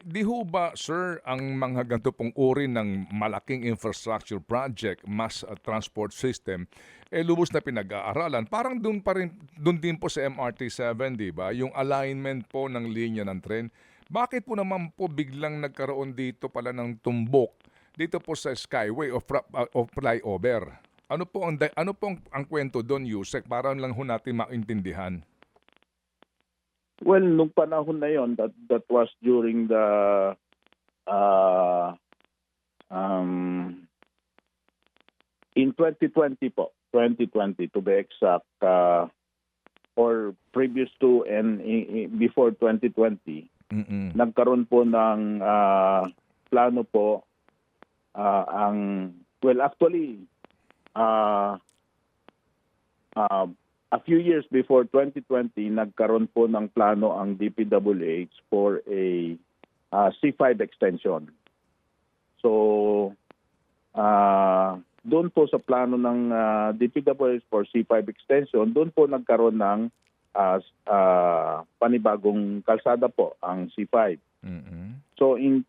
Di ho ba, sir, ang mga ganito pong uri ng malaking infrastructure project, mass transport system, lubos na pinag-aaralan? Parang doon pa rin, doon din po sa MRT-7, di ba? Yung alignment po ng linya ng tren. Bakit po naman po biglang nagkaroon dito pala ng tumbok dito po sa Skyway o flyover? Ano po ang kwento doon, Yusek, para lang ho natin maintindihan? Well, nung panahon na yon, that was during the uh, um, in 2020 po, 2020 to be exact, or previous to and before 2020, Mm-mm. nagkaroon po ng plano po well, actually, uh, uh, a few years before 2020, nagkaroon po ng plano ang DPWH for a C5 extension. So, doon po sa plano ng DPWH for C5 extension, doon po nagkaroon ng panibagong kalsada po ang C5. Mm-mm. So in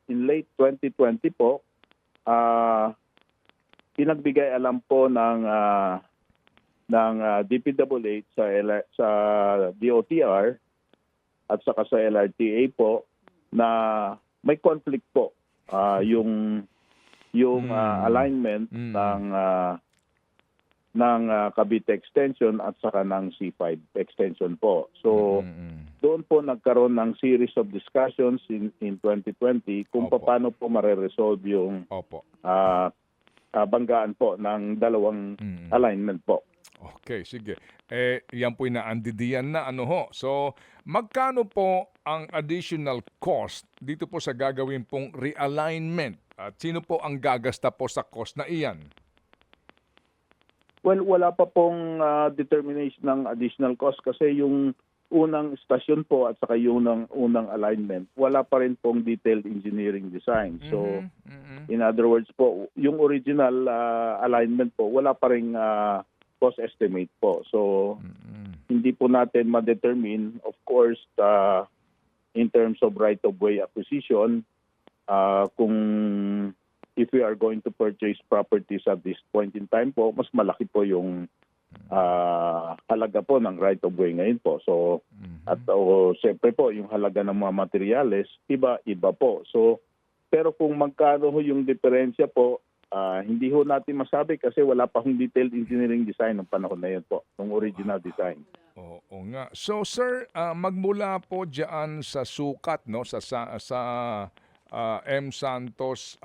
late 2020 po, pinagbigay alam po ng DPWH sa DOTR at saka sa LRTA po na may conflict po yung alignment ng Cavite extension at saka ng C5 extension po. So doon po nagkaroon ng series of discussions in 2020 kung Opo. paano po mare-resolve yung Opo. banggaan po ng dalawang alignment po. Okay, sige. Yan po inaandidiyan na ano ho. So, magkano po ang additional cost dito po sa gagawin pong realignment? At sino po ang gagasta po sa cost na iyan? Well, wala pa pong determination ng additional cost kasi yung unang stasyon po at saka yung unang alignment, wala pa rin pong detailed engineering design. So, in other words po, yung original alignment po, wala pa rin cost estimate po. So, hindi po natin ma-determine, of course, in terms of right-of-way acquisition, kung if we are going to purchase properties at this point in time po, mas malaki po yung halaga po ng right-of-way ngayon po. So, at siyempre po, yung halaga ng mga materyales, iba po. So, pero kung magkano ho yung diferensya po, hindi ho natin masabi kasi wala pa hong detailed engineering design ng panahon na yun po, ng original design. Oo nga. So sir, magmula po diyan sa sukat no sa M Santos,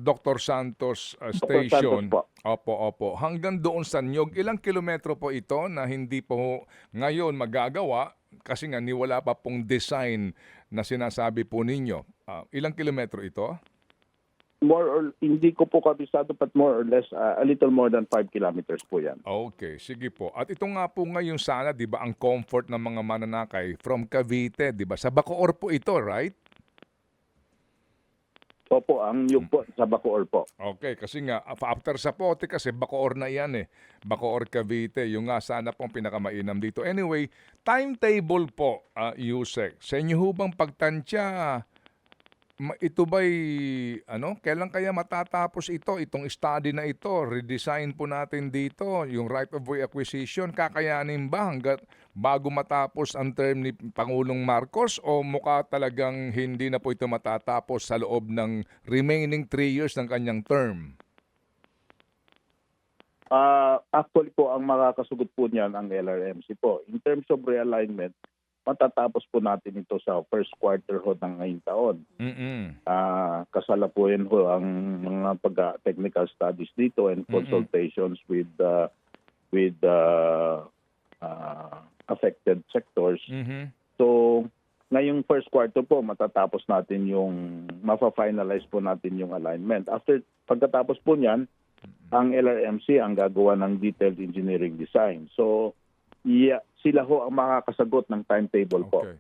Dr. Santos Dr. Santos Station. po. Opo. Hanggang doon sa Nyog, ilang kilometro po ito na hindi po ngayon magagawa kasi nga niwala pa pong design na sinasabi po ninyo. Ilang kilometro ito? Hindi ko po kabisado but more or less a little more than 5 kilometers po yan. Okay, sige po. At ito nga po ngayon sana, 'di ba, ang comfort ng mga mananakay from Cavite, 'di ba? Sa Bacoor po ito, right? Opo, ang yung po sa Bacoor po. Okay, kasi nga after sa Pote kasi Bacoor na 'yan eh. Bacoor Cavite, yung nga sana pong pinakamainam dito. Anyway, timetable po, Yusek. Sa inyo ho bang pagtansya, ito ba'y kailan kaya matatapos itong study na ito, redesign po natin dito, yung right of way acquisition, kakayanin ba hanggat bago matapos ang term ni Pangulong Marcos o mukha talagang hindi na po ito matatapos sa loob ng remaining 3 years ng kanyang term? Actually po, ang makakasugot po niyan ang LRMC po. In terms of realignment, matatapos po natin ito sa first quarter ho ng ngayong taon. Kasalapuin ho ang mga technical studies dito and consultations with affected sectors. So, ngayong first quarter po, matatapos natin mafa-finalize po natin yung alignment. Pagkatapos po niyan, ang LRMC ang gagawa ng detailed engineering design. So, sila ho ang makakasagot ng timetable po. Okay.